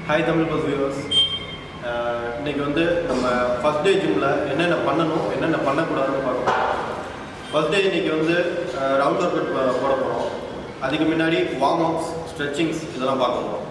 Hi Tamil bus viewers. இன்றைக்கி வந்து நம்ம ஃபஸ்ட் டே ஜிம்மில் என்னென்ன பண்ணணும் என்னென்ன பண்ணக்கூடாதுன்னு பார்க்கணும். ஃபஸ்ட் டே இன்றைக்கி வந்து ரவுண்ட் ஒர்க் அவுட் போட போகிறோம். அதுக்கு முன்னாடி வார்ம் அப்ஸ், ஸ்ட்ரெச்சிங்ஸ் இதெல்லாம் பார்க்க போகிறோம்.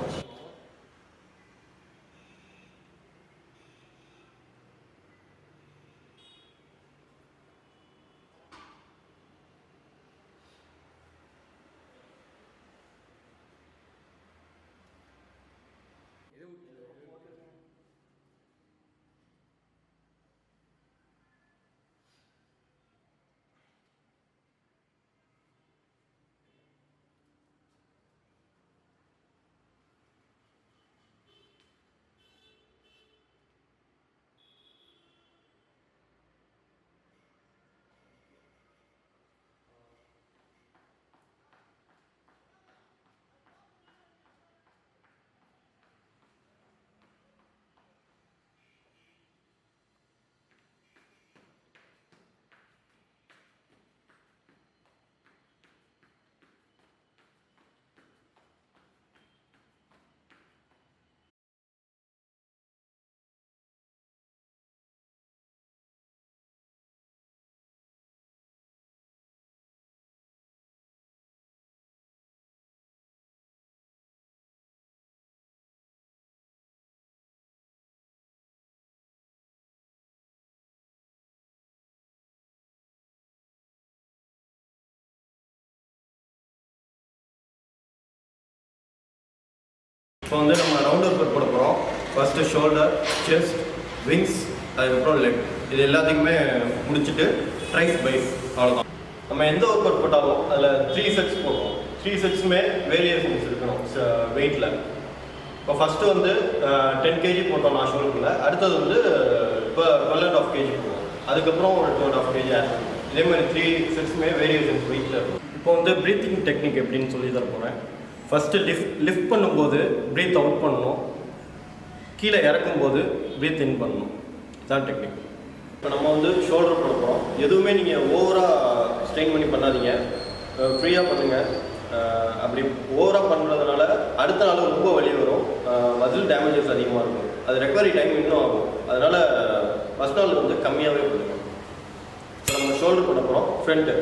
இப்போ வந்து நம்ம ரவுண்ட் ஒர்க் போட போகிறோம். ஃபஸ்ட்டு ஷோல்டர், செஸ்ட், விங்ஸ், அதுக்கப்புறம் லெக். இது எல்லாத்துக்குமே முடிச்சுட்டு ட்ரைஸ் பைஸ், அவ்வளோதான். நம்ம எந்த ஒர்க் அவுட் போட்டாலும் அதில் 3 செட்ஸ் போடுவோம். 3 செட்ஸுமே வேரியேஷன்ஸ் இருக்கணும் வெயிட்டில். இப்போ ஃபஸ்ட்டு வந்து 10 kg போட்டோம் நான் ஷோல்டரில். அடுத்தது வந்து இப்போ 12.5 kg போடுவோம். அதுக்கப்புறம் ஒரு 2.5 kg ஆட் பண்ணுவோம். இதே மாதிரி 3 செட்ஸுமே வேரியேஷன்ஸ் வெயிட்டில் இருக்கும். இப்போ வந்து ப்ரீத்திங் டெக்னிக் எப்படின்னு சொல்லி தர போகிறேன். ஃபஸ்ட்டு லிஃப்ட் பண்ணும்போது ப்ரீத் அவுட் பண்ணணும். கீழே இறக்கும்போது ப்ரீத் இன் பண்ணணும். இதுதான் டெக்னிக். இப்போ நம்ம வந்து ஷோல்டர் போட போகிறோம். எதுவுமே நீங்கள் ஓவராக ஸ்ட்ரெயின் பண்ணி பண்ணாதீங்க, ஃப்ரீயாக பண்ணுங்கள். அப்படி ஓவராக பண்ணுறதுனால அடுத்த நாள் ரொம்ப வலி வரும், மசில் டேமேஜஸ் அதிகமாக இருக்கும், அது ரெக்கவரி டைம் இன்னும் ஆகும். அதனால் ஃபஸ்ட் நாள் வந்து கம்மியாகவே பண்ணுங்கள். இப்போ நம்ம ஷோல்டர் பண்ண போகிறோம். ஃப்ரண்ட்டு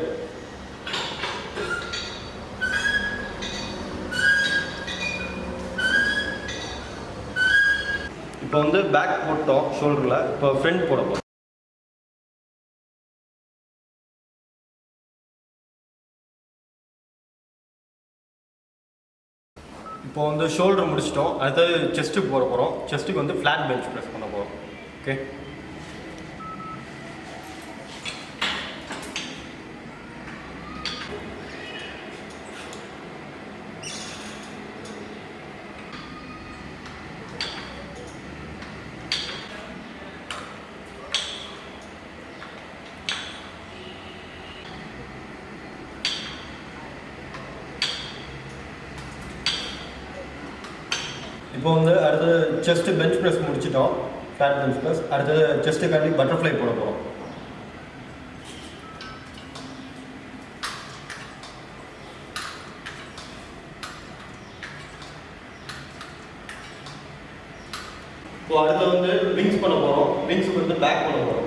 இப்போ வந்து பேக் போட்டோம் ஷோல்டரில். இப்போ ஃப்ரண்ட் போட போகிறோம். இப்போ வந்து ஷோல்டர் முடிச்சிட்டோம். அடுத்தது செஸ்ட்டுக்கு போட போகிறோம். செஸ்ட்டுக்கு வந்து ஃப்ளாட் பெஞ்ச் ப்ரெஸ் பண்ண போகிறோம். ஓகே. இப்போ வந்து அடுத்தது செஸ்ட்டு பெஞ்ச் ப்ரெஸ் முடிச்சிட்டோம், ஃப்ளாட் பெஞ்ச் ப்ரெஸ். அடுத்தது செஸ்ட்டுக்காண்டி பட்டர்ஃப்ளை போட போகிறோம். இப்போ அடுத்து வந்து விங்ஸ் பண்ண போகிறோம். விங்ஸுக்கு வந்து பேக் பண்ண போகிறோம்.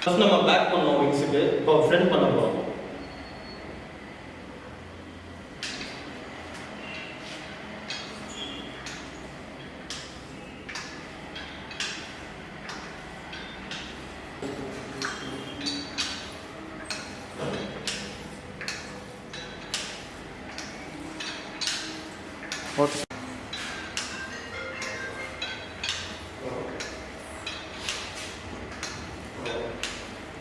ஃபஸ்ட் நம்ம பேக் பண்ணோம் விங்ஸுக்கு. இப்போ ஃப்ரண்ட் பண்ண போகிறோம். ஓகே.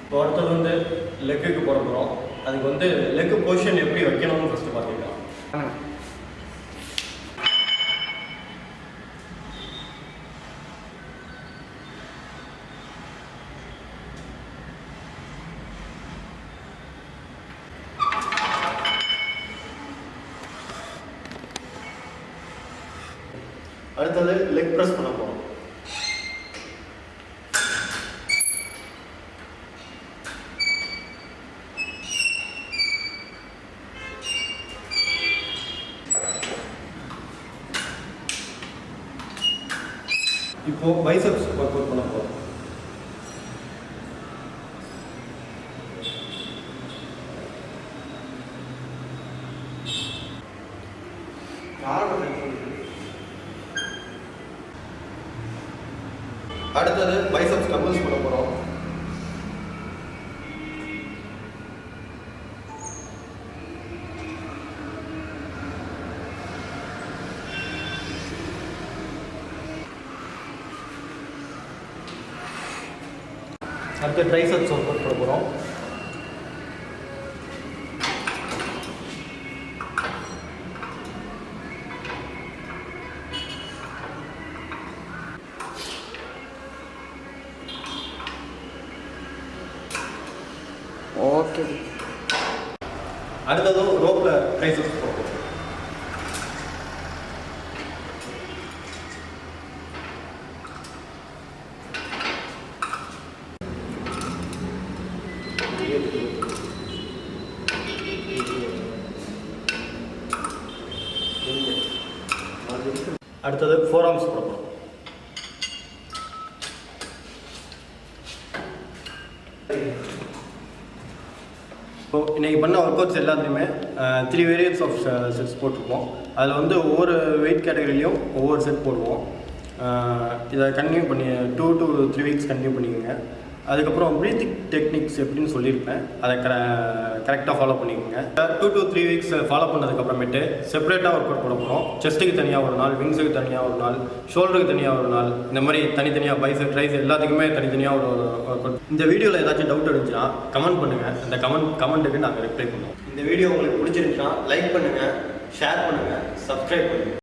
இப்போ அடுத்தது வந்து லெக்குக்கு போட போகிறோம். அதுக்கு வந்து லெக்கு பொசிஷன் எப்படி வைக்கணும்னு ஃபஸ்ட்டு பார்த்துக்கலாம். அடுத்தது லெக் ப்ரெஸ் பண்ண போகிறோம். இப்போ பைசெப்ஸ் ஒர்க் அவுட் பண்ண போகிறோம். அடுத்தது பைசெப்ஸ் டம்பிள்ஸ் பண்ண போகிறோம். அடுத்து ட்ரைசெப்ஸ் ஒர்க் அவுட் பண்ண போகிறோம். ஓகே. அடுத்ததும் ரோப்பில் ட்ரைசெப்ஸ் போட போகிறோம். அடுத்தது ஃபோர் ஆர்ம்ஸ் போட போகிறோம். இப்போ இன்றைக்கி பண்ண ஒர்க் அவுட்ஸ் எல்லாத்துலேயுமே 3 வேரியன்ஸ் ஆஃப் செட்ஸ் போட்டிருப்போம். அதில் வந்து ஒவ்வொரு வெயிட் கேட்டகரிலையும் ஒவ்வொரு செட் போடுவோம். இதை கண்டினியூ பண்ணி 2 to 3 வீக்ஸ் கண்டினியூ பண்ணிக்கோங்க. அதுக்கப்புறம் ப்ரீத்திங் டெக்னிக்ஸ் எப்படின்னு சொல்லியிருப்பேன், அதை கரெக்டாக ஃபாலோ பண்ணிக்கோங்க. 2 to 3 வீக்ஸ் ஃபாலோ பண்ணதுக்கப்புறமேட்டு செப்பரேட்டாக ஒர்க் அவுட் பண்ண போகிறோம். செஸ்ட்டுக்கு தனியாக ஒரு நாள், விங்ஸுக்கு தனியாக ஒரு நாள், ஷோல்டருக்கு தனியாக ஒரு நாள், இந்த மாதிரி தனித்தனியாக பைசெப், ட்ரைஸ் எல்லாத்துக்குமே தனித்தனியாக ஒரு ஒர்க் அவுட். இந்த வீடியோவில் ஏதாச்சும் டவுட் இருந்துச்சுன்னா கமெண்ட் பண்ணுங்கள். அந்த கமெண்ட்டுக்கு நாங்கள் ரிப்ளை பண்ணுவோம். இந்த வீடியோ உங்களுக்கு பிடிச்சிருந்துச்சுன்னா லைக் பண்ணுங்கள், ஷேர் பண்ணுங்கள், சப்ஸ்கிரைப் பண்ணுங்கள்.